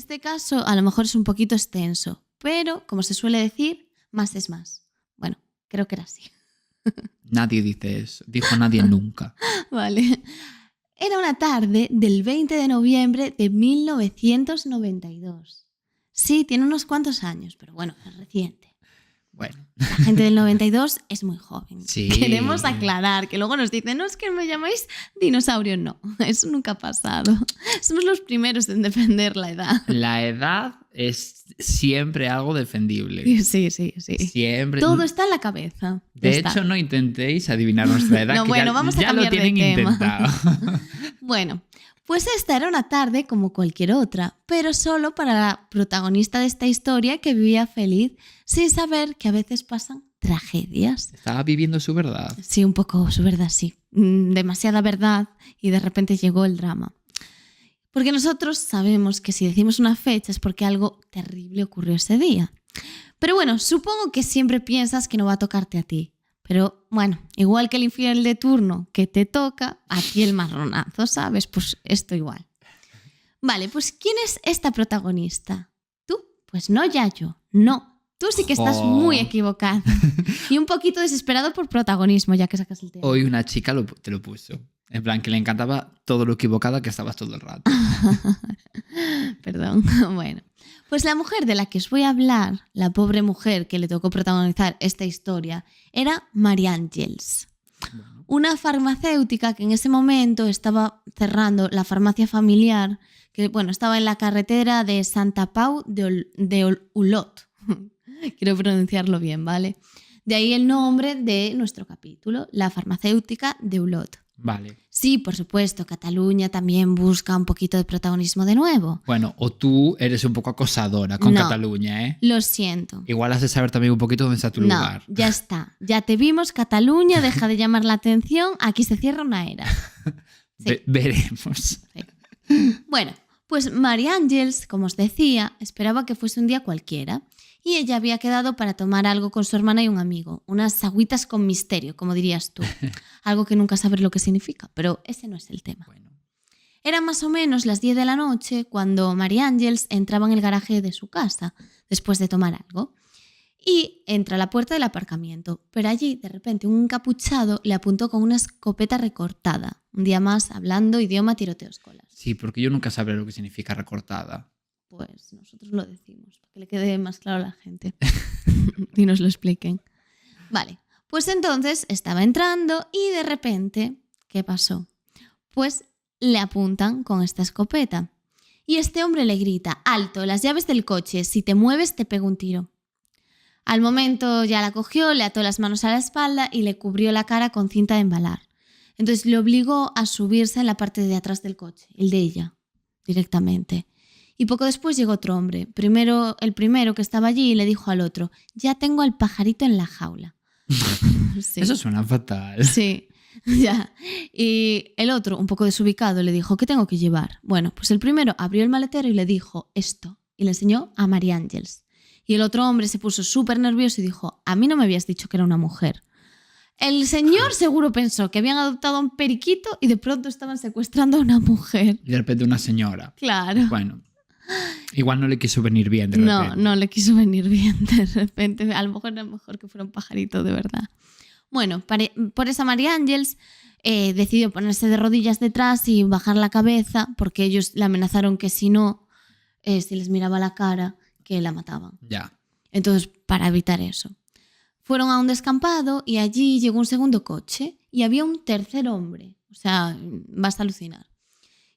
este caso a lo mejor es un poquito extenso, pero como se suele decir, más es más. Bueno, creo que era así. Nadie dice eso. Dijo nadie nunca. Vale. Era una tarde del 20 de noviembre de 1992. Sí, tiene unos cuantos años, pero bueno, es reciente. Bueno. La gente del 92 es muy joven. Sí. Queremos aclarar que luego nos dicen, no es que me llamáis dinosaurio. No, eso nunca ha pasado. Somos los primeros en defender la edad. La edad es siempre algo defendible. Sí. Siempre. Todo está en la cabeza. De hecho, no intentéis adivinar nuestra edad, No, que bueno, vamos a ya lo cambiar de tienen tema. intentado. Bueno, pues esta era una tarde como cualquier otra, pero solo para la protagonista de esta historia que vivía feliz sin saber que a veces pasan tragedias. Estaba viviendo su verdad. Sí, un poco su verdad, sí. Demasiada verdad y de repente llegó el drama. Porque nosotros sabemos que si decimos una fecha es porque algo terrible ocurrió ese día. Pero bueno, supongo que siempre piensas que no va a tocarte a ti. Pero bueno, igual que el infiel de turno que te toca, a ti el marronazo, ¿sabes? Pues esto igual. Vale, pues ¿quién es esta protagonista? ¿Tú? Pues no, Yayo, no. Tú sí que estás muy equivocado. Y un poquito desesperado por protagonismo, ya que sacas el tema. Hoy una chica te lo puso. En plan, que le encantaba todo lo equivocada que estabas todo el rato. Perdón. Bueno, pues la mujer de la que os voy a hablar, la pobre mujer que le tocó protagonizar esta historia, era Mary Angels. Bueno. Una farmacéutica que en ese momento estaba cerrando la farmacia familiar, que bueno, estaba en la carretera de Santa Pau de Olot. Quiero pronunciarlo bien, ¿vale? De ahí el nombre de nuestro capítulo, la farmacéutica de Olot. Vale. Sí, por supuesto, Cataluña también busca un poquito de protagonismo de nuevo. Bueno, o tú eres un poco acosadora con No, Cataluña, ¿eh? Lo siento. Igual has de saber también un poquito dónde está tu lugar. No, ya está. Ya te vimos, Cataluña, deja de llamar la atención, aquí se cierra una era. Sí. Veremos. Sí. Bueno, pues Mary Angels, como os decía, esperaba que fuese un día cualquiera y ella había quedado para tomar algo con su hermana y un amigo, unas agüitas con misterio, como dirías tú. Algo que nunca sabes lo que significa, pero ese no es el tema. Bueno. Eran más o menos las 10 de la noche cuando Mary Angels entraba en el garaje de su casa después de tomar algo y entra a la puerta del aparcamiento, pero allí de repente un encapuchado le apuntó con una escopeta recortada. Un día más hablando idioma tiroteo escolar. Sí, porque yo nunca sabré lo que significa recortada. Pues nosotros lo decimos, para que le quede más claro a la gente y nos lo expliquen. Vale, pues entonces estaba entrando y de repente, ¿qué pasó? Pues le apuntan con esta escopeta y este hombre le grita: alto, las llaves del coche, si te mueves te pego un tiro. Al momento ya la cogió, le ató las manos a la espalda y le cubrió la cara con cinta de embalar. Entonces le obligó a subirse en la parte de atrás del coche, el de ella, directamente. Y poco después llegó otro hombre. El primero que estaba allí le dijo al otro: ya tengo al pajarito en la jaula. Sí. Eso suena fatal. Sí, ya. Y el otro, un poco desubicado, le dijo: ¿qué tengo que llevar? Bueno, pues el primero abrió el maletero y le dijo esto. Y le enseñó a Mary Angels. Y el otro hombre se puso súper nervioso y dijo: a mí no me habías dicho que era una mujer. El señor seguro pensó que habían adoptado a un periquito y de pronto estaban secuestrando a una mujer. Y de repente una señora. Claro. Bueno, igual no le quiso venir bien de repente. No le quiso venir bien de repente. A lo mejor era mejor que fuera un pajarito de verdad. Bueno, por esa Mary Angels decidió ponerse de rodillas detrás y bajar la cabeza porque ellos le amenazaron que si no, si les miraba la cara, que la mataban. Ya. Entonces, para evitar eso, fueron a un descampado y allí llegó un segundo coche y había un tercer hombre. O sea, vas a alucinar.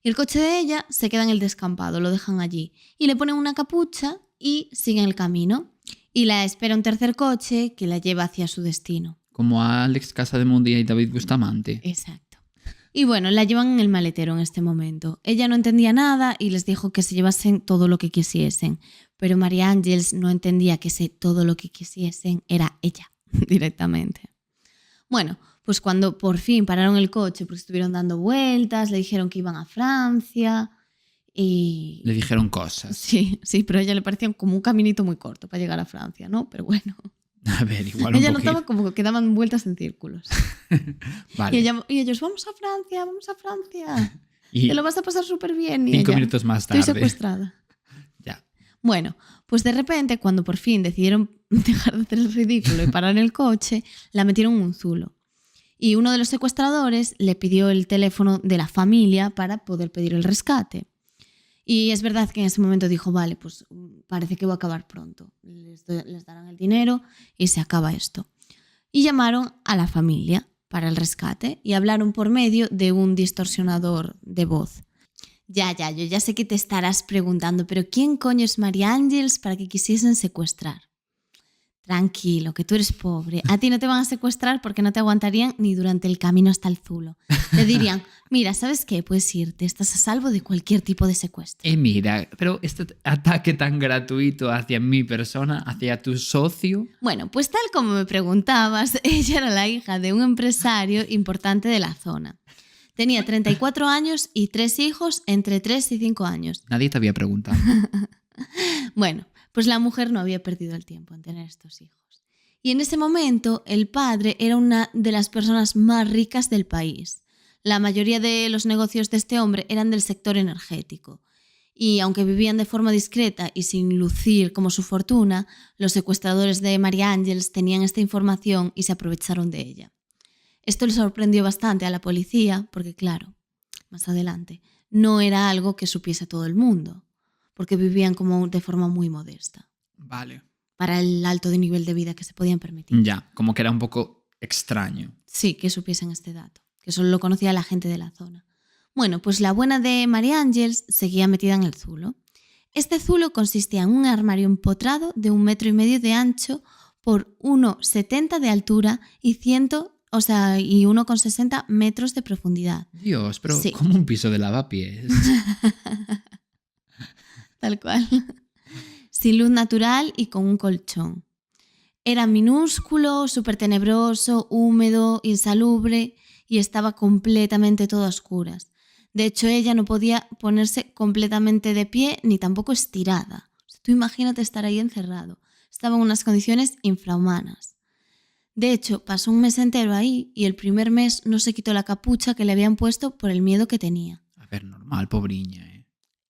Y el coche de ella se queda en el descampado, lo dejan allí. Y le ponen una capucha y siguen el camino. Y la espera un tercer coche que la lleva hacia su destino. Como a Alex Casademundi y David Bustamante. Exacto. Y bueno, la llevan en el maletero en este momento. Ella no entendía nada y les dijo que se llevasen todo lo que quisiesen. Pero Mary Angels no entendía que ese todo lo que quisiesen era ella, directamente. Bueno, pues cuando por fin pararon el coche, porque estuvieron dando vueltas, le dijeron que iban a Francia y... Le dijeron cosas. Sí, pero a ella le parecía como un caminito muy corto para llegar a Francia, ¿no? Pero bueno. A ver, igual Ella un poquito. notaba como que daban vueltas en círculos. Vale. Y ellos, vamos a Francia. Y Te lo vas a pasar súper bien. Y 5 ella, minutos más estoy tarde. secuestrada. Bueno, pues de repente, cuando por fin decidieron dejar de hacer el ridículo y parar el coche, la metieron en un zulo. Y uno de los secuestradores le pidió el teléfono de la familia para poder pedir el rescate. Y es verdad que en ese momento dijo, vale, pues parece que va a acabar pronto. Les darán el dinero y se acaba esto. Y llamaron a la familia para el rescate y hablaron por medio de un distorsionador de voz. Ya, yo ya sé que te estarás preguntando, pero ¿quién coño es María Ángeles para que quisiesen secuestrar? Tranquilo, que tú eres pobre. A ti no te van a secuestrar porque no te aguantarían ni durante el camino hasta el zulo. Te dirían, mira, ¿sabes qué? Puedes irte, estás a salvo de cualquier tipo de secuestro. Mira, pero este ataque tan gratuito hacia mi persona, hacia tu socio... Bueno, pues tal como me preguntabas, ella era la hija de un empresario importante de la zona. Tenía 34 años y 3 hijos entre 3 y 5 años. Nadie te había preguntado. Bueno, pues la mujer no había perdido el tiempo en tener estos hijos. Y en ese momento el padre era una de las personas más ricas del país. La mayoría de los negocios de este hombre eran del sector energético. Y aunque vivían de forma discreta y sin lucir como su fortuna, los secuestradores de María Ángeles tenían esta información y se aprovecharon de ella. Esto le sorprendió bastante a la policía porque, claro, más adelante, no era algo que supiese todo el mundo, porque vivían como de forma muy modesta. Vale. Para el alto de nivel de vida que se podían permitir. Ya, como que era un poco extraño. Sí, que supiesen este dato, que solo lo conocía la gente de la zona. Bueno, pues la buena de María Ángeles seguía metida en el zulo. Este zulo consistía en un armario empotrado de 1,5 metros de ancho por 1,70 de altura y 1,60 metros de profundidad. Dios, pero sí. Como un piso de lavapiés. Tal cual. Sin luz natural y con un colchón. Era minúsculo, súper tenebroso, húmedo, insalubre y estaba completamente todo a oscuras. De hecho, ella no podía ponerse completamente de pie ni tampoco estirada. O sea, tú imagínate estar ahí encerrado. Estaba en unas condiciones infrahumanas. De hecho, pasó un mes entero ahí y el primer mes no se quitó la capucha que le habían puesto por el miedo que tenía. A ver, normal, pobriña,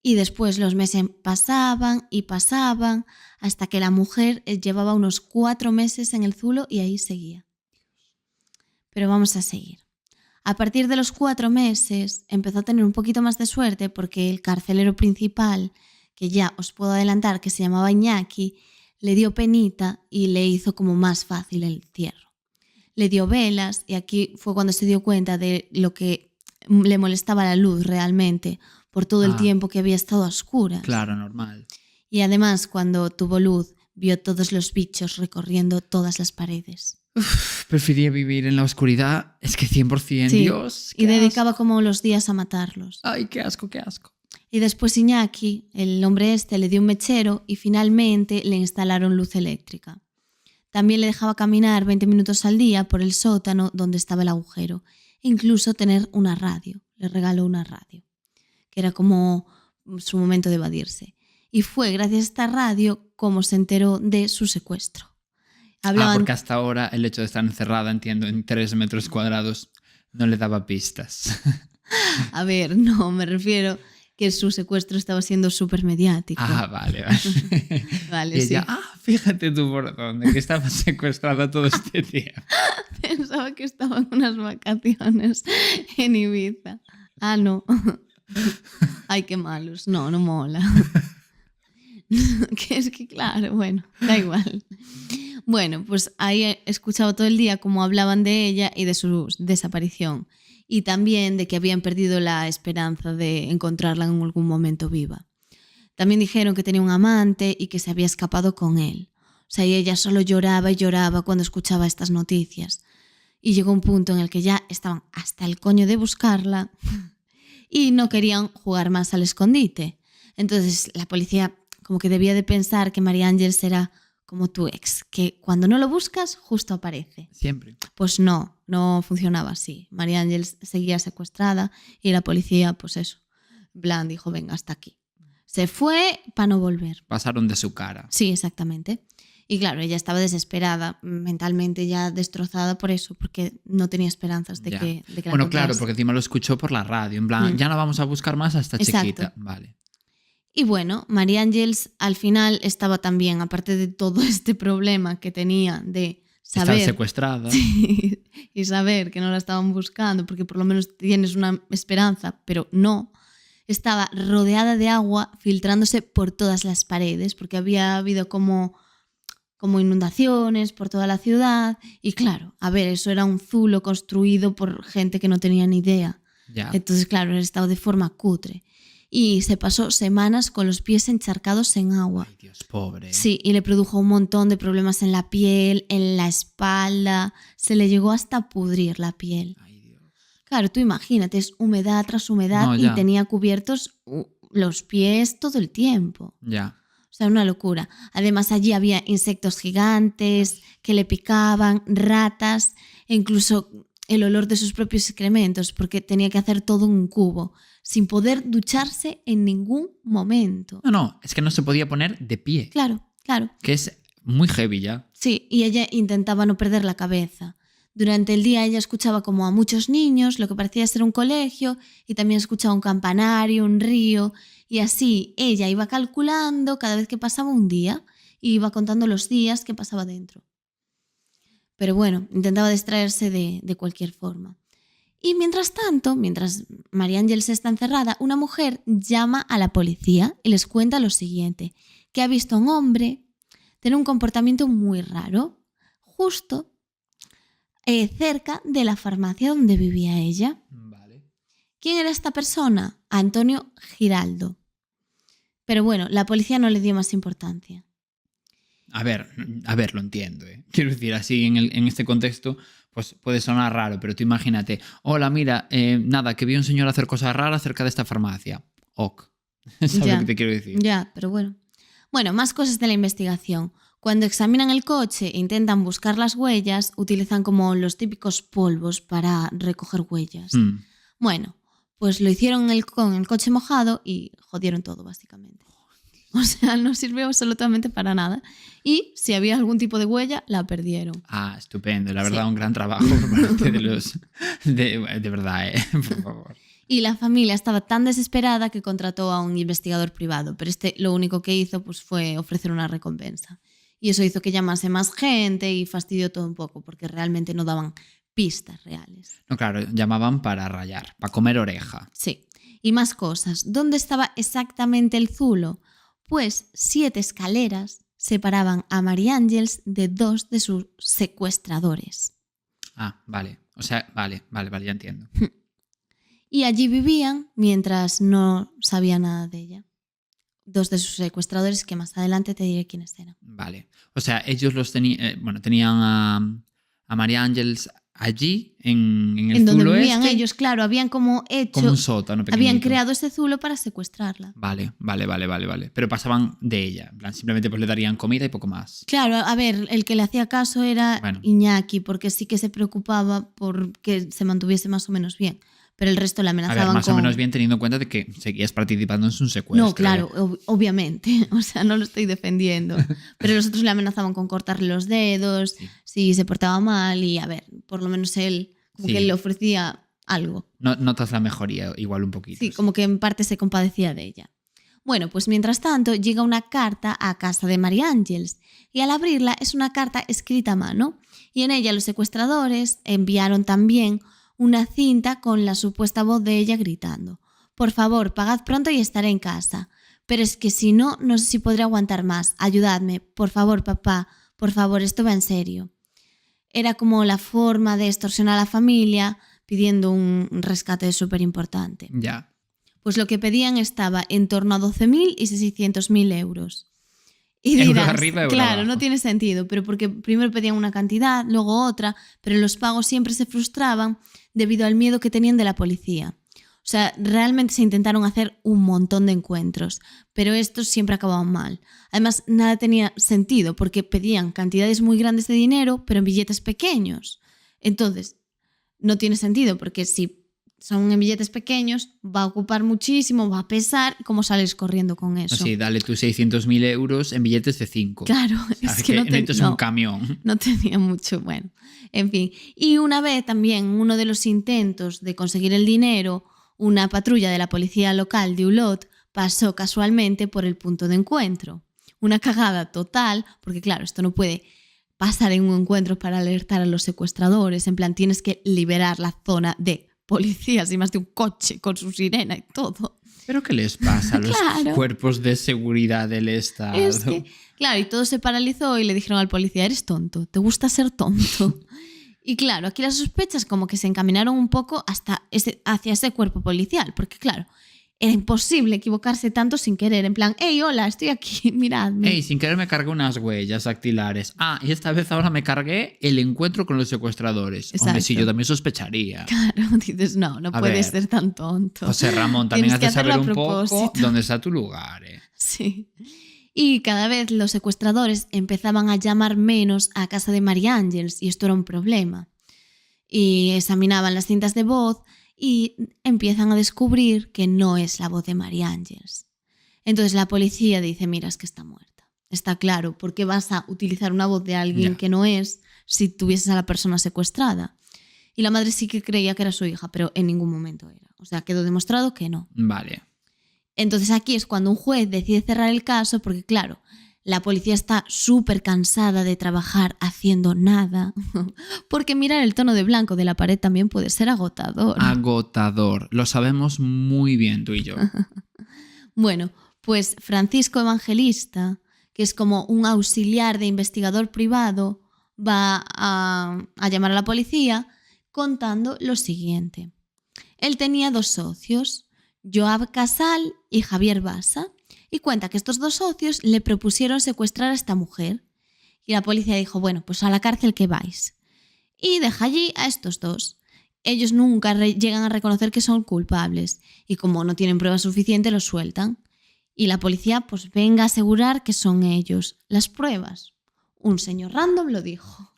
Y después los meses pasaban y pasaban hasta que la mujer llevaba unos 4 meses en el zulo y ahí seguía. Pero vamos a seguir. A partir de los 4 meses empezó a tener un poquito más de suerte porque el carcelero principal, que ya os puedo adelantar que se llamaba Iñaki, le dio penita y le hizo como más fácil el encierro. Le dio velas y aquí fue cuando se dio cuenta de lo que le molestaba la luz realmente por todo el tiempo que había estado a oscuras. Claro, normal. Y además cuando tuvo luz vio todos los bichos recorriendo todas las paredes. Prefería vivir en la oscuridad. Es que 100%, sí, Dios. Y dedicaba como los días a matarlos. Ay, qué asco, qué asco. Y después Iñaki, el hombre este, le dio un mechero y finalmente le instalaron luz eléctrica. También le dejaba caminar 20 minutos al día por el sótano donde estaba el agujero. E incluso tener una radio. Le regaló una radio, que era como su momento de evadirse. Y fue gracias a esta radio como se enteró de su secuestro. Porque hasta ahora el hecho de estar encerrada, entiendo, en 3 metros cuadrados no le daba pistas. A ver, no, me refiero que su secuestro estaba siendo súper mediático. Vale. Vale, y ella, sí. Fíjate tú por dónde, que estaba secuestrada todo este tiempo. Pensaba que estaba en unas vacaciones en Ibiza. No. Ay, qué malos. No mola. Que es que claro, bueno, da igual. Bueno, pues ahí he escuchado todo el día cómo hablaban de ella y de su desaparición. Y también de que habían perdido la esperanza de encontrarla en algún momento viva. También dijeron que tenía un amante y que se había escapado con él. O sea, y ella solo lloraba y lloraba cuando escuchaba estas noticias. Y llegó un punto en el que ya estaban hasta el coño de buscarla y no querían jugar más al escondite. Entonces la policía como que debía de pensar que María Ángeles era como tu ex, que cuando no lo buscas, justo aparece. Siempre. Pues no funcionaba así. María Ángeles seguía secuestrada y la policía, pues eso, en plan dijo, venga, hasta aquí. Se fue para no volver. Pasaron de su cara. Sí, exactamente. Y claro, ella estaba desesperada, mentalmente ya destrozada por eso, porque no tenía esperanzas de que la Bueno, claro, encontrase. porque encima lo escuchó por la radio, en plan, ya no vamos a buscar más a esta Exacto. chiquita. Vale. Y bueno, María Ángeles al final estaba también, aparte de todo este problema que tenía de saber... Estar secuestrada. Sí, y saber que no la estaban buscando, porque por lo menos tienes una esperanza, pero no. Estaba rodeada de agua filtrándose por todas las paredes, porque había habido como inundaciones por toda la ciudad. Y claro, a ver, eso era un zulo construido por gente que no tenía ni idea. Ya. Entonces, claro, era estado de forma cutre. Y se pasó semanas con los pies encharcados en agua. Ay, Dios, pobre. Sí, y le produjo un montón de problemas en la piel, en la espalda. Se le llegó hasta pudrir la piel. Ay, Dios. Claro, tú imagínate, es humedad tras humedad No, y ya. tenía cubiertos los pies todo el tiempo. Ya. O sea, una locura. Además, allí había insectos gigantes que le picaban, ratas, e incluso el olor de sus propios excrementos, porque tenía que hacer todo un cubo, sin poder ducharse en ningún momento. No, es que no se podía poner de pie. Claro, claro. Que es muy heavy ya. Sí, y ella intentaba no perder la cabeza. Durante el día ella escuchaba como a muchos niños, lo que parecía ser un colegio, y también escuchaba un campanario, un río, y así ella iba calculando cada vez que pasaba un día y iba contando los días que pasaba dentro. Pero bueno, intentaba distraerse de cualquier forma. Y mientras tanto, mientras María Ángeles está encerrada, una mujer llama a la policía y les cuenta lo siguiente, que ha visto a un hombre tener un comportamiento muy raro, justo cerca de la farmacia donde vivía ella. Vale. ¿Quién era esta persona? Antonio Giraldo. Pero bueno, la policía no le dio más importancia. A ver, lo entiendo. Quiero decir, así en este contexto, pues puede sonar raro, pero tú imagínate, hola, mira, nada, que vi a un señor hacer cosas raras cerca de esta farmacia. Ok. ¿Sabes lo que te quiero decir? Ya, pero bueno. Bueno, más cosas de la investigación. Cuando examinan el coche e intentan buscar las huellas, utilizan como los típicos polvos para recoger huellas. Bueno, pues lo hicieron con el coche mojado y jodieron todo, básicamente. O sea, no sirvió absolutamente para nada. Y si había algún tipo de huella, la perdieron. Ah, estupendo. La verdad, Sí. Un gran trabajo por parte de los... De verdad, por favor. Y la familia estaba tan desesperada que contrató a un investigador privado, pero este lo único que hizo pues, fue ofrecer una recompensa. Y eso hizo que llamase más gente y fastidió todo un poco, porque realmente no daban pistas reales. No, claro, llamaban para rayar, para comer oreja. Sí. Y más cosas. ¿Dónde estaba exactamente el zulo? Pues 7 escaleras separaban a María Ángeles de 2 de sus secuestradores. Ah, vale. O sea, vale, ya entiendo. Y allí vivían mientras no sabía nada de ella. 2 de sus secuestradores, que más adelante te diré quiénes eran. Vale. O sea, ellos los tenían a María Ángeles allí, en el En donde zulo vivían este, ellos, claro, habían como hecho... como un sótano pequeñito. Habían creado ese zulo para secuestrarla. Vale. Pero pasaban de ella. En plan, simplemente pues le darían comida y poco más. Claro, a ver, el que le hacía caso era Bueno. Iñaki, porque sí que se preocupaba por que se mantuviese más o menos bien. Pero el resto le A amenazaban ver, más con... o menos bien teniendo en cuenta de que seguías participando en su secuestro. No, claro, obviamente. O sea, no lo estoy defendiendo. Pero los otros le amenazaban con cortarle los dedos, Sí. si se portaba mal. Y a ver, por lo menos él, como Sí. que le ofrecía algo. Notas la mejoría, igual un poquito. Sí, como que en parte se compadecía de ella. Bueno, pues mientras tanto llega una carta a casa de María Ángeles y al abrirla es una carta escrita a mano y en ella los secuestradores enviaron también una cinta con la supuesta voz de ella gritando: por favor, pagad pronto y estaré en casa. Pero es que si no, no sé si podré aguantar más. Ayudadme, por favor, papá, por favor, esto va en serio. Era como la forma de extorsionar a la familia pidiendo un rescate súper importante. Ya. Pues lo que pedían estaba en torno a 12.000 y 600.000 euros. Y Euro dirás, arriba, euro claro, abajo. no tiene sentido, pero porque primero pedían una cantidad, luego otra, pero los pagos siempre se frustraban debido al miedo que tenían de la policía. O sea, realmente se intentaron hacer un montón de encuentros, pero estos siempre acababan mal. Además, nada tenía sentido porque pedían cantidades muy grandes de dinero, pero en billetes pequeños. Entonces, no tiene sentido porque si son en billetes pequeños, va a ocupar muchísimo, va a pesar, ¿cómo sales corriendo con eso? Sí, dale tus 600.000 euros en billetes de 5. Claro, es que no necesitas un camión. no tenía mucho, bueno, en fin. Y una vez también, uno de los intentos de conseguir el dinero, una patrulla de la policía local de Olot pasó casualmente por el punto de encuentro. Una cagada total, porque claro, esto no puede pasar en un encuentro para alertar a los secuestradores. En plan, tienes que liberar la zona de policías y más de un coche con su sirena y todo. ¿Pero qué les pasa a los cuerpos de seguridad del Estado? Es que, claro, y todo se paralizó y le dijeron al policía, eres tonto, te gusta ser tonto. Y claro, aquí las sospechas como que se encaminaron un poco hacia ese cuerpo policial, porque claro, era imposible equivocarse tanto sin querer, en plan, hey, hola, estoy aquí, miradme. Hey, sin querer me cargué unas huellas dactilares. Y esta vez ahora me cargué el encuentro con los secuestradores. Exacto. Hombre, sí, yo también sospecharía. Claro, dices, no puedes ser tan tonto. José Ramón, también has de saber un poco propósito. dónde está tu lugar. Sí. Y cada vez los secuestradores empezaban a llamar menos a casa de Mary Angels y esto era un problema. Y examinaban las cintas de voz y empiezan a descubrir que no es la voz de Mary Angels. Entonces la policía dice, mira, es que está muerta. Está claro, ¿por qué vas a utilizar una voz de alguien que no es si tuvieses a la persona secuestrada? Y la madre sí que creía que era su hija, pero en ningún momento era. O sea, quedó demostrado que no. Vale. Entonces aquí es cuando un juez decide cerrar el caso porque, claro, la policía está súper cansada de trabajar haciendo nada. Porque mirar el tono de blanco de la pared también puede ser agotador. Agotador. Lo sabemos muy bien tú y yo. Bueno, pues Francisco Evangelista, que es como un auxiliar de investigador privado, va a llamar a la policía contando lo siguiente. Él tenía 2 socios, Joab Casal y Javier Basa, y cuenta que estos 2 socios le propusieron secuestrar a esta mujer. Y la policía dijo, bueno, pues a la cárcel que vais. Y deja allí a estos 2. Ellos nunca llegan a reconocer que son culpables y como no tienen pruebas suficientes los sueltan. Y la policía pues venga a asegurar que son ellos. Las pruebas. Un señor random lo dijo.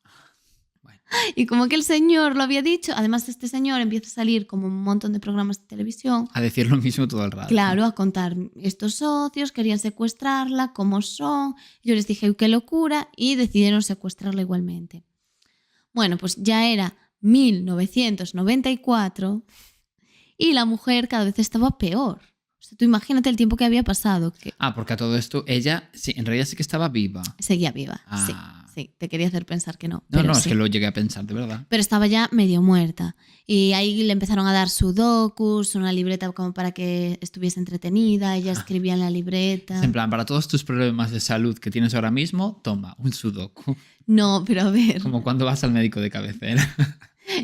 Y como que el señor lo había dicho, además este señor empieza a salir como un montón de programas de televisión. A decir lo mismo todo el rato. Claro, a contar estos socios, querían secuestrarla, cómo son. Yo les dije, qué locura, y decidieron secuestrarla igualmente. Bueno, pues ya era 1994 y la mujer cada vez estaba peor. O sea, tú imagínate el tiempo que había pasado. Porque a todo esto ella sí, en realidad sí que estaba viva. Seguía viva, sí. Sí, te quería hacer pensar que no. No, sí. Es que lo llegué a pensar, de verdad. Pero estaba ya medio muerta. Y ahí le empezaron a dar sudokus, una libreta como para que estuviese entretenida. Ella escribía en la libreta. En plan, para todos tus problemas de salud que tienes ahora mismo, toma, un sudoku. No, pero a ver. Como cuando vas al médico de cabecera.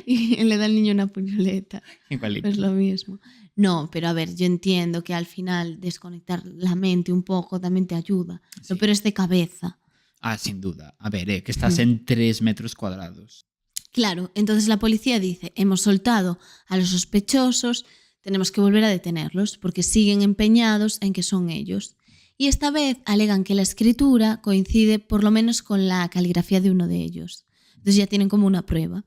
Y le da al niño una puñoleta. Igualito. Es lo mismo. No, pero a ver, yo entiendo que al final desconectar la mente un poco también te ayuda. Sí. Pero es de cabeza. Sin duda. A ver, que estás en 3 metros cuadrados. Claro, entonces la policía dice, hemos soltado a los sospechosos, tenemos que volver a detenerlos porque siguen empeñados en que son ellos. Y esta vez alegan que la escritura coincide por lo menos con la caligrafía de uno de ellos. Entonces ya tienen como una prueba.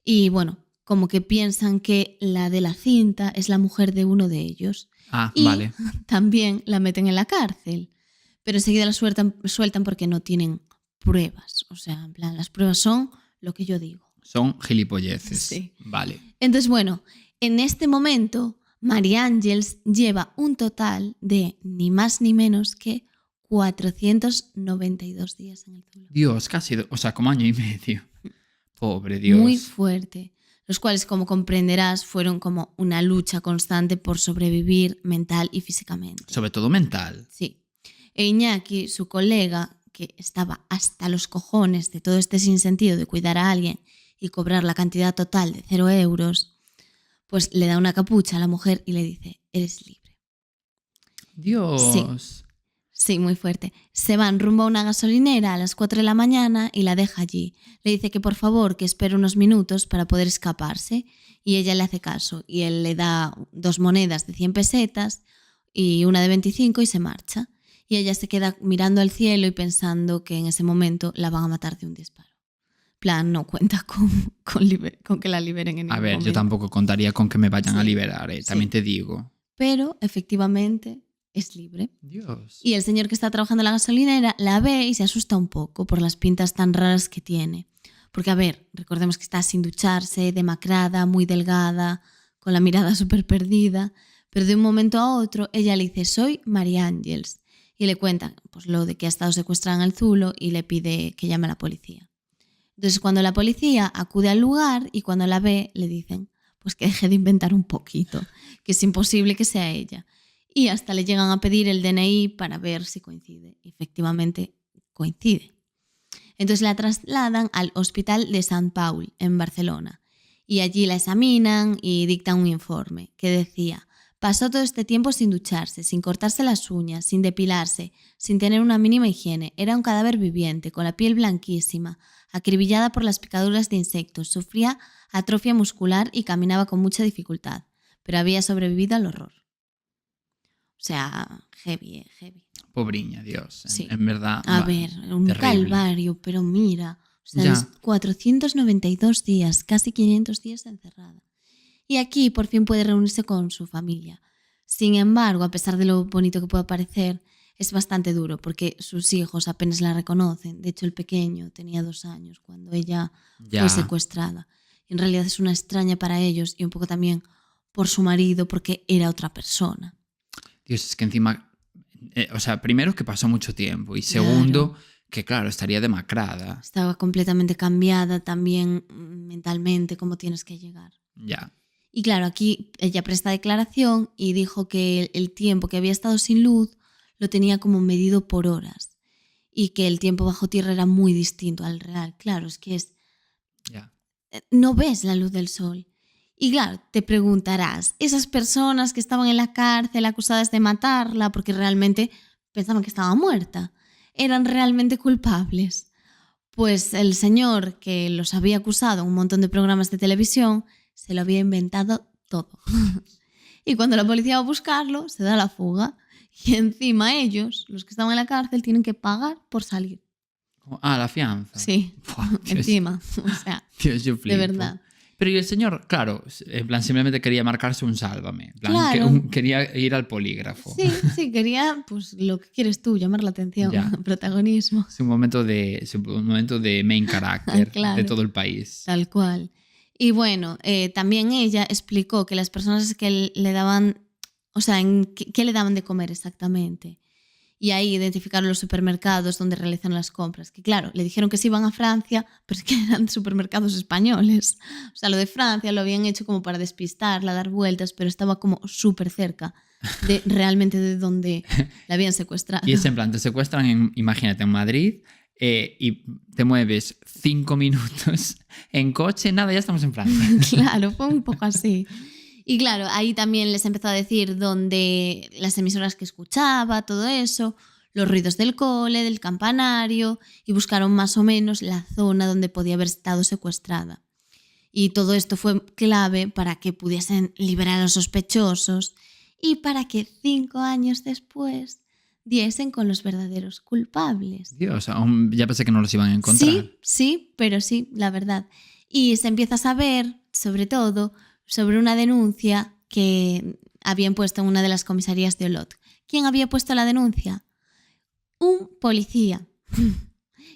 Y bueno, como que piensan que la de la cinta es la mujer de uno de ellos. Y vale. También la meten en la cárcel. Pero enseguida la sueltan porque no tienen pruebas. O sea, en plan, las pruebas son lo que yo digo. Son gilipolleces. Sí. Vale. Entonces, bueno, en este momento, Mary Angels lleva un total de ni más ni menos que 492 días en el zulo. Dios, casi, como año y medio. Pobre Dios. Muy fuerte. Los cuales, como comprenderás, fueron como una lucha constante por sobrevivir mental y físicamente. Sobre todo mental. Sí. E Iñaki, su colega, que estaba hasta los cojones de todo este sinsentido de cuidar a alguien y cobrar la cantidad total de 0 euros, pues le da una capucha a la mujer y le dice, eres libre. Dios. Sí, muy fuerte. Se van rumbo a una gasolinera a las 4 de la mañana y la deja allí. Le dice que por favor que espere unos minutos para poder escaparse y ella le hace caso y él le da 2 monedas de 100 pesetas y una de 25 y se marcha. Y ella se queda mirando al cielo y pensando que en ese momento la van a matar de un disparo. Plan, no cuenta con que la liberen en ningún momento. A ver, yo tampoco contaría con que me vayan a liberar, también te digo. Pero, efectivamente, es libre. Dios. Y el señor que está trabajando en la gasolinera la ve y se asusta un poco por las pintas tan raras que tiene. Porque, a ver, recordemos que está sin ducharse, demacrada, muy delgada, con la mirada súper perdida. pero de un momento a otro ella le dice: soy María Ángeles, y le cuenta pues lo de que ha estado secuestrada en el Zulo y le pide que llame a la policía. Entonces cuando la policía acude al lugar y cuando la ve le dicen pues que deje de inventar un poquito, que es imposible que sea ella, y hasta le llegan a pedir el DNI para ver si coincide. Efectivamente coincide. Entonces la trasladan al Hospital de Sant Paul en Barcelona y allí la examinan y dictan un informe que decía: pasó todo este tiempo sin ducharse, sin cortarse las uñas, sin depilarse, sin tener una mínima higiene. Era un cadáver viviente, con la piel blanquísima, acribillada por las picaduras de insectos, sufría atrofia muscular y caminaba con mucha dificultad, pero había sobrevivido al horror. O sea, heavy, heavy. Pobriña, Dios. Sí. En verdad. A ver, un terrible. calvario, pero mira, o sea, Ya. es 492 días, casi 500 días encerrada. Y aquí por fin puede reunirse con su familia. Sin embargo, a pesar de lo bonito que pueda parecer, es bastante duro porque sus hijos apenas la reconocen. De hecho, el pequeño tenía 2 años cuando ella fue secuestrada. Y en realidad es una extraña para ellos y un poco también por su marido porque era otra persona. Dios, es que encima... o sea, primero que pasó mucho tiempo y segundo que, claro, estaría demacrada. Estaba completamente cambiada también mentalmente, cómo tienes que llegar. Ya. Y claro, aquí ella presta declaración y dijo que el tiempo que había estado sin luz lo tenía como medido por horas y que el tiempo bajo tierra era muy distinto al real. Claro, es que Ya. no ves la luz del sol. Y claro, te preguntarás, esas personas que estaban en la cárcel acusadas de matarla porque realmente pensaban que estaba muerta, ¿eran realmente culpables? Pues el señor que los había acusado en un montón de programas de televisión se lo había inventado todo. Y cuando la policía va a buscarlo, se da la fuga. Y encima ellos, los que estaban en la cárcel, tienen que pagar por salir. Ah, la fianza. Sí, Buah, Dios. encima. O sea, Dios, yo flipo. de verdad. Pero y el señor, claro, en plan simplemente quería marcarse un sálvame. En plan, Claro. quería ir al polígrafo. Sí, quería pues lo que quieres tú, llamar la atención, Ya. protagonismo. Es un momento de main character Claro. de todo el país. Tal cual. Y bueno, también ella explicó que las personas que le daban, o sea, ¿qué le daban de comer exactamente? Y ahí identificaron los supermercados donde realizan las compras. Que claro, le dijeron que se iban a Francia, pero es que eran supermercados españoles. O sea, lo de Francia lo habían hecho como para despistarla, dar vueltas, pero estaba como súper cerca de realmente de donde la habían secuestrado. Y es en plan, te secuestran, imagínate, en Madrid y te mueves 5 minutos en coche, nada, ya estamos en Francia. Claro, fue un poco así. Y claro, ahí también les empezó a decir dónde las emisoras que escuchaba, todo eso, los ruidos del cole, del campanario, y buscaron más o menos la zona donde podía haber estado secuestrada. Y todo esto fue clave para que pudiesen liberar a los sospechosos y para que 5 años después diesen con los verdaderos culpables. Dios, aún ya pensé que no los iban a encontrar. Sí, pero sí, la verdad. Y se empieza a saber, sobre todo, sobre una denuncia que habían puesto en una de las comisarías de Olot. ¿Quién había puesto la denuncia? Un policía.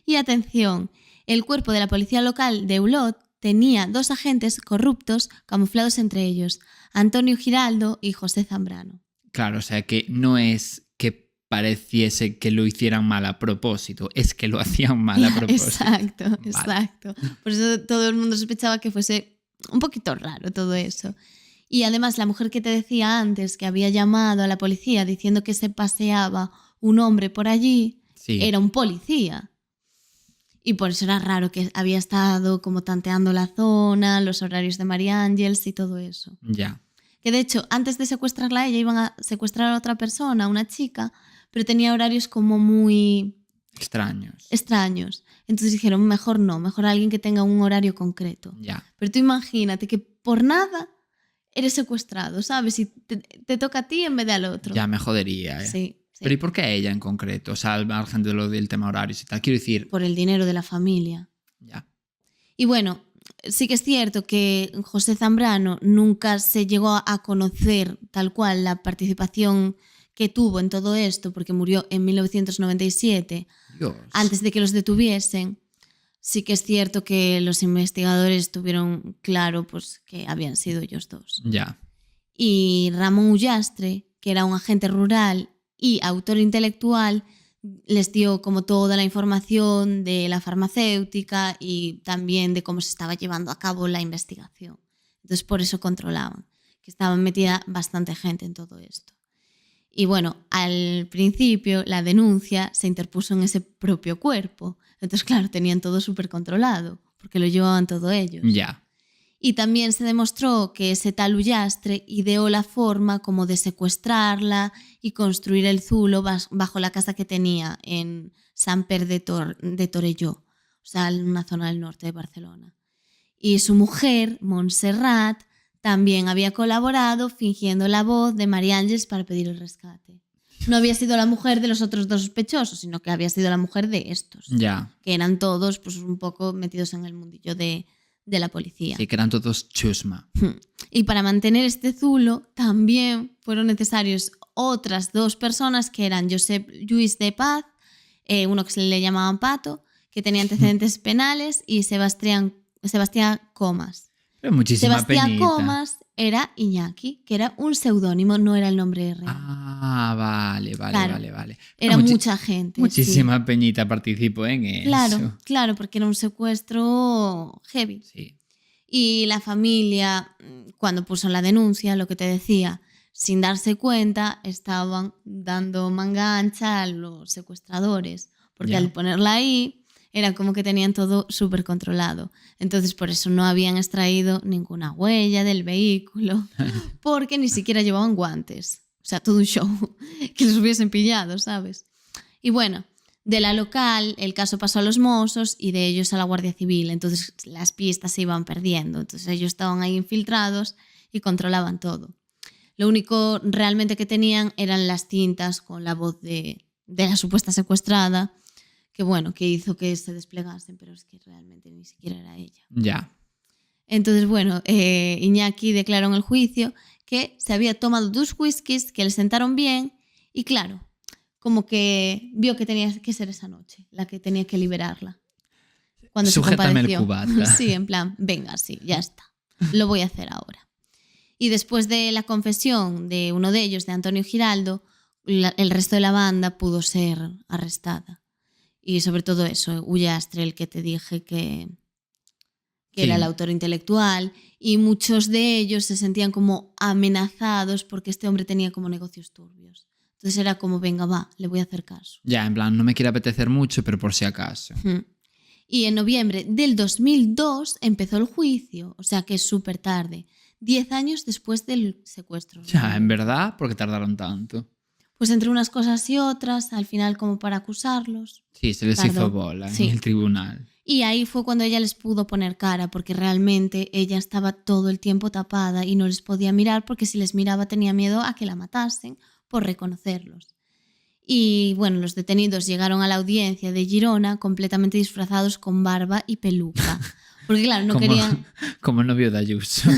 Y atención, el cuerpo de la policía local de Olot tenía 2 agentes corruptos camuflados entre ellos, Antonio Giraldo y José Zambrano. Claro, o sea que no es que pareciese que lo hicieran mal a propósito, es que lo hacían mal a propósito. Exacto, Vale. exacto. Por eso todo el mundo sospechaba que fuese un poquito raro todo eso. Y además la mujer que te decía antes que había llamado a la policía diciendo que se paseaba un hombre por allí, Sí. era un policía. Y por eso era raro que había estado como tanteando la zona, los horarios de María Ángeles y todo eso. Ya. Que de hecho, antes de secuestrarla a ella, iban a secuestrar a otra persona, a una chica, pero tenía horarios como muy extraños. Entonces dijeron, mejor no, mejor alguien que tenga un horario concreto. Ya. Pero tú imagínate que por nada eres secuestrado, ¿sabes? Y te toca a ti en vez de al otro. Ya me jodería, ¿eh? Sí. Pero ¿y por qué ella en concreto? O sea, al margen de lo del tema horarios y tal. Quiero decir... Por el dinero de la familia. Ya. Y bueno, sí que es cierto que José Zambrano nunca se llegó a conocer tal cual la participación que tuvo en todo esto, porque murió en 1997, Dios. antes de que los detuviesen. Sí que es cierto que los investigadores tuvieron claro pues, que habían sido ellos 2. Ya. y Ramón Ullastre, que era un agente rural y autor intelectual, les dio como toda la información de la farmacéutica y también de cómo se estaba llevando a cabo la investigación. Entonces por eso controlaban, que estaba metida bastante gente en todo esto. Y bueno, al principio la denuncia se interpuso en ese propio cuerpo. Entonces, claro, tenían todo súper controlado, porque lo llevaban todo ellos. Ya. Y también se demostró que ese tal Ullastre ideó la forma como de secuestrarla y construir el zulo bajo la casa que tenía en Sant Pere de Torelló, o sea, en una zona del norte de Barcelona. Y su mujer, Montserrat, también había colaborado fingiendo la voz de María Ángeles para pedir el rescate. No había sido la mujer de los otros dos sospechosos, sino que había sido la mujer de estos, Ya. que eran todos pues, un poco metidos en el mundillo de la policía. Sí, que eran todos chusma. Y para mantener este zulo también fueron necesarios otras 2 personas que eran Josep Lluís de Paz, uno que se le llamaban Pato, que tenía antecedentes penales, y Sebastián Comas. Pero muchísima Sebastián penita. Comas era Iñaki, que era un seudónimo, no era el nombre real. Ah, vale. Claro. Vale. Era mucha gente. Muchísima peñita participó en eso. Claro, porque era un secuestro heavy. Sí. Y la familia, cuando puso la denuncia, lo que te decía, sin darse cuenta, estaban dando manga ancha a los secuestradores, porque al ponerla ahí era como que tenían todo súper controlado. Entonces por eso no habían extraído ninguna huella del vehículo, porque ni siquiera llevaban guantes. O sea, todo un show, que los hubiesen pillado, ¿sabes? Y bueno, de la local el caso pasó a los Mossos y de ellos a la Guardia Civil. Entonces las pistas se iban perdiendo. Entonces ellos estaban ahí infiltrados y controlaban todo. Lo único realmente que tenían eran las cintas con la voz de la supuesta secuestrada, que bueno, que hizo que se desplegasen, pero es que realmente ni siquiera era ella. Ya. Entonces, bueno, Iñaki declaró en el juicio que se había tomado 2 whiskies que le sentaron bien y claro, como que vio que tenía que ser esa noche la que tenía que liberarla. Cuando Sujétame se el compadeció. cubata. Sí, en plan, venga, sí, ya está. Lo voy a hacer ahora. Y después de la confesión de uno de ellos, de Antonio Giraldo, el resto de la banda pudo ser arrestada. Y sobre todo eso, Ullastre, el que te dije que era el autor intelectual, y muchos de ellos se sentían como amenazados porque este hombre tenía como negocios turbios. Entonces era como, venga, va, le voy a hacer caso. Ya, en plan, no me quiere apetecer mucho, pero por si acaso. Y en noviembre del 2002 empezó el juicio, o sea que es súper tarde, 10 años después del secuestro. Ya, en verdad, ¿por qué tardaron tanto? Pues entre unas cosas y otras, al final como para acusarlos. Sí, se les hizo bola en el tribunal. Y ahí fue cuando ella les pudo poner cara, porque realmente ella estaba todo el tiempo tapada y no les podía mirar porque si les miraba tenía miedo a que la matasen por reconocerlos. Y bueno, los detenidos llegaron a la audiencia de Girona completamente disfrazados con barba y peluca. Porque claro, no querían... Como el novio de Ayuso.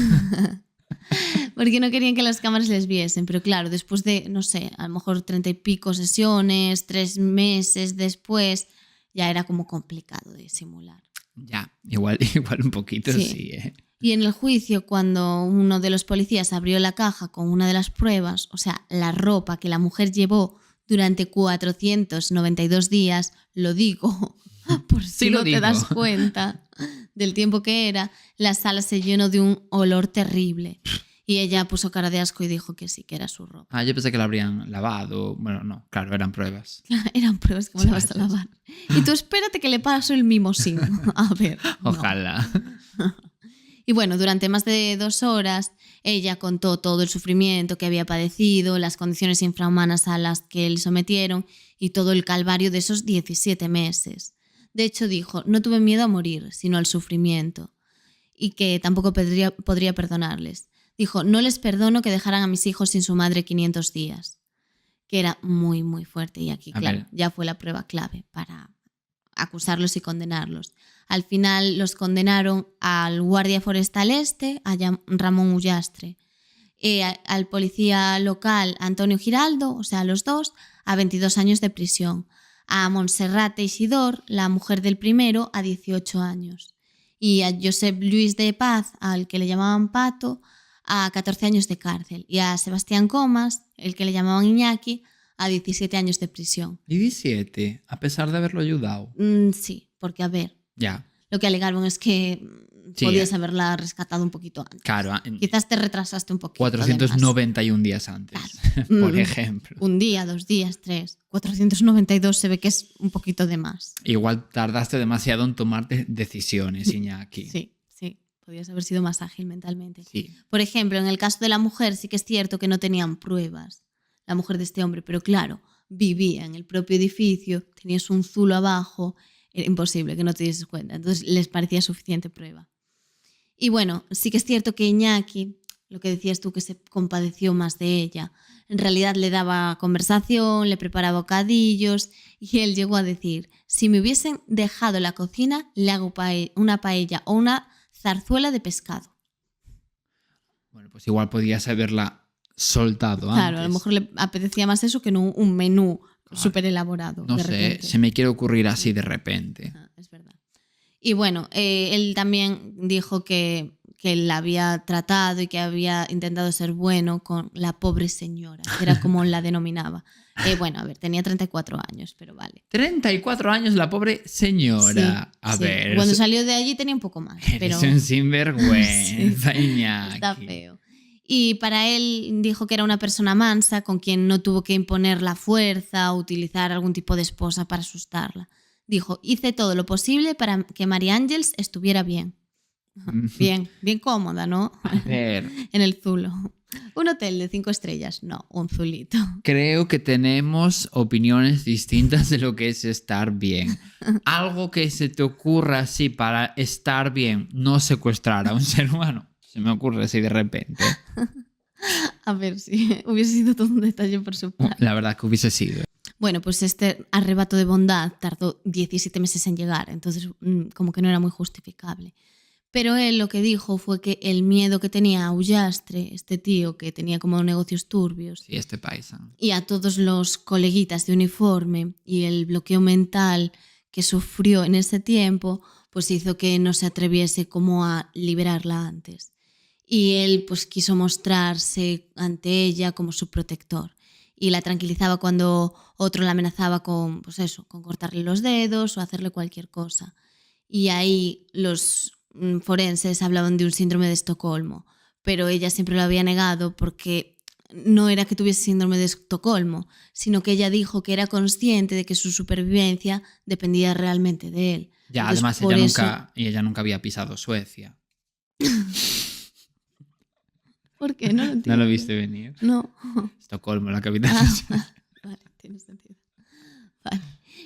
Porque no querían que las cámaras les viesen, pero claro, después de, no sé, a lo mejor 30 y pico sesiones, 3 meses después, ya era como complicado de simular. Ya, igual un poquito sí. Y en el juicio, cuando uno de los policías abrió la caja con una de las pruebas, o sea, la ropa que la mujer llevó durante 492 días, lo digo, por si no te das cuenta del tiempo que era, la sala se llenó de un olor terrible. Y ella puso cara de asco y dijo que sí, que era su ropa. Ah, yo pensé que la habrían lavado. Bueno, no, claro, eran pruebas. Eran pruebas, ¿cómo la vas a lavar? Y tú espérate que le paso el mimosín. A ver. Ojalá. No. Y bueno, durante más de 2 horas, ella contó todo el sufrimiento que había padecido, las condiciones infrahumanas a las que le sometieron y todo el calvario de esos 17 meses. De hecho, dijo, no tuve miedo a morir, sino al sufrimiento. Y que tampoco podría perdonarles. Dijo, no les perdono que dejaran a mis hijos sin su madre 500 días. Que era muy, muy fuerte. Y aquí, claro, ya fue la prueba clave para acusarlos y condenarlos. Al final los condenaron al guardia forestal a Ramón Ullastre, al policía local Antonio Giraldo, o sea, los dos, a 22 años de prisión. A Montserrat Teixidor, la mujer del primero, a 18 años. Y a Josep Lluís de Paz, al que le llamaban Pato, a 14 años de cárcel y a Sebastián Comas, el que le llamaban Iñaki, a 17 años de prisión. 17, a pesar de haberlo ayudado. Sí, porque a ver, Ya, lo que alegaron es que Sí, podías haberla rescatado un poquito antes. claro. Quizás te retrasaste un poquito. 491 días antes, Claro. por ejemplo. Un día, 2 días, 3. 492 se ve que es un poquito de más. Igual tardaste demasiado en tomar decisiones, Iñaki. Sí, podías haber sido más ágil mentalmente. Sí. Por ejemplo, en el caso de la mujer sí que es cierto que no tenían pruebas, la mujer de este hombre, pero claro, vivía en el propio edificio, tenías un zulo abajo, era imposible que no te dieses cuenta. Entonces les parecía suficiente prueba. Y bueno, sí que es cierto que Iñaki, lo que decías tú, que se compadeció más de ella, en realidad le daba conversación, le preparaba bocadillos y él llegó a decir, si me hubiesen dejado en la cocina, le hago una paella o una zarzuela de pescado. Bueno, pues igual podías haberla soltado Claro, antes. a lo mejor le apetecía más eso que no un menú súper elaborado. No de sé, repente. se me quiere ocurrir así de repente. Es verdad. Y bueno, él también dijo que él la había tratado y que había intentado ser bueno con la pobre señora, que era como la denominaba. Bueno, a ver, tenía 34 años, pero vale. 34 años la pobre señora. Sí, a sí. ver. Cuando salió de allí tenía un poco más. Eres Pero un sinvergüenza, Sí, Iñaki. está feo. Y para él dijo que era una persona mansa con quien no tuvo que imponer la fuerza o utilizar algún tipo de esposa para asustarla. Dijo, hice todo lo posible para que María Ángeles estuviera bien. Bien cómoda, ¿no? A ver, En el zulo. Un hotel de 5 estrellas, no, un zulito. creo que tenemos opiniones distintas de lo que es estar bien. Algo que se te ocurra así para estar bien, no secuestrar a un ser humano. Se me ocurre así de repente. A ver si hubiese sido todo un detalle por su parte. La verdad que hubiese sido. Bueno, pues este arrebato de bondad tardó 17 meses en llegar, entonces como que no era muy justificable. Pero él lo que dijo fue que el miedo que tenía a Ullastre, este tío que tenía como negocios turbios, Sí, este paisa. y a todos los coleguitas de uniforme y el bloqueo mental que sufrió en ese tiempo, pues hizo que no se atreviese como a liberarla antes. Y él pues quiso mostrarse ante ella como su protector y la tranquilizaba cuando otro la amenazaba con, pues eso, con cortarle los dedos o hacerle cualquier cosa. Y ahí los forenses hablaban de un síndrome de Estocolmo, pero ella siempre lo había negado porque no era que tuviese síndrome de Estocolmo, sino que ella dijo que era consciente de que su supervivencia dependía realmente de él. Ya, Entonces, además por ella nunca había pisado Suecia. ¿Por qué? No lo ¿No entiendo. lo viste venir? No. Estocolmo, la capital de Suecia. Vale, tiene sentido. Vale.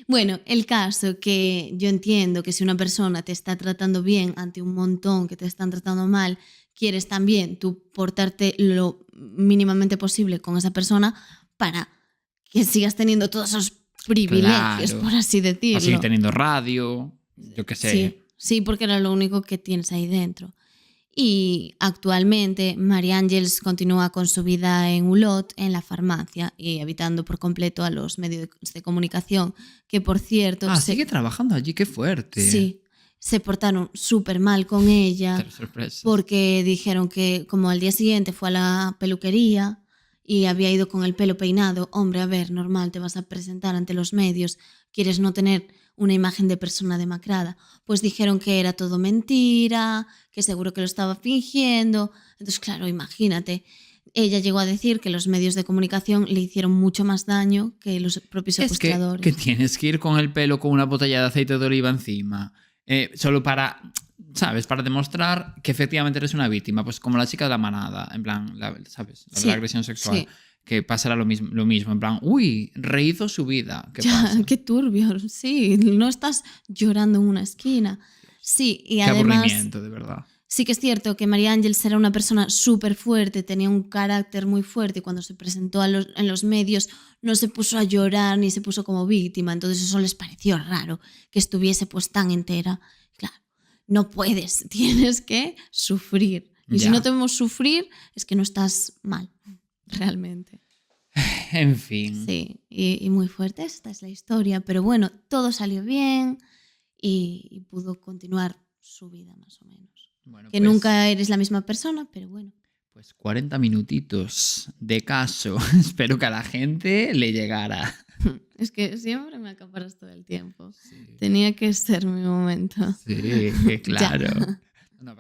Bueno, el caso que yo entiendo que si una persona te está tratando bien ante un montón que te están tratando mal, quieres también tú portarte lo mínimamente posible con esa persona para que sigas teniendo todos esos privilegios, Claro. por así decirlo. O seguir teniendo radio, yo qué sé. Sí, porque era lo único que tienes ahí dentro. Y actualmente María Ángeles continúa con su vida en Ulot, en la farmacia, y evitando por completo a los medios de comunicación, que por cierto... Sigue trabajando allí, qué fuerte. Sí, se portaron súper mal con ella, Tres sorpresas. porque dijeron que como al día siguiente fue a la peluquería y había ido con el pelo peinado, hombre, a ver, normal, te vas a presentar ante los medios, quieres no tener una imagen de persona demacrada. Pues dijeron que era todo mentira, que seguro que lo estaba fingiendo. Entonces, claro, imagínate. Ella llegó a decir que los medios de comunicación le hicieron mucho más daño que los propios secuestradores. Es que tienes que ir con el pelo con una botella de aceite de oliva encima. Solo para, ¿sabes? Para demostrar que efectivamente eres una víctima. Pues como la chica de la manada, en plan, ¿sabes? La agresión sexual. Sí. Que pasará lo mismo, en plan, uy, rehizo su vida. ¿Qué pasa? Qué turbio, sí, no estás llorando en una esquina. Sí, y qué además... aburrimiento, de verdad. Sí que es cierto que María Ángeles era una persona súper fuerte, tenía un carácter muy fuerte y cuando se presentó en los medios no se puso a llorar ni se puso como víctima, entonces eso les pareció raro, que estuviese pues tan entera. Claro, no puedes, tienes que sufrir. Y si no te vemos sufrir es que no estás mal. Realmente. En fin. Sí, y muy fuerte, esta es la historia. Pero bueno, todo salió bien y pudo continuar su vida más o menos. Bueno, que nunca eres la misma persona, pero bueno. Pues 40 minutitos de caso. Espero que a la gente le llegara. Es que siempre me acaparas todo el tiempo. Sí, Tenía que ser mi momento. sí, claro. No,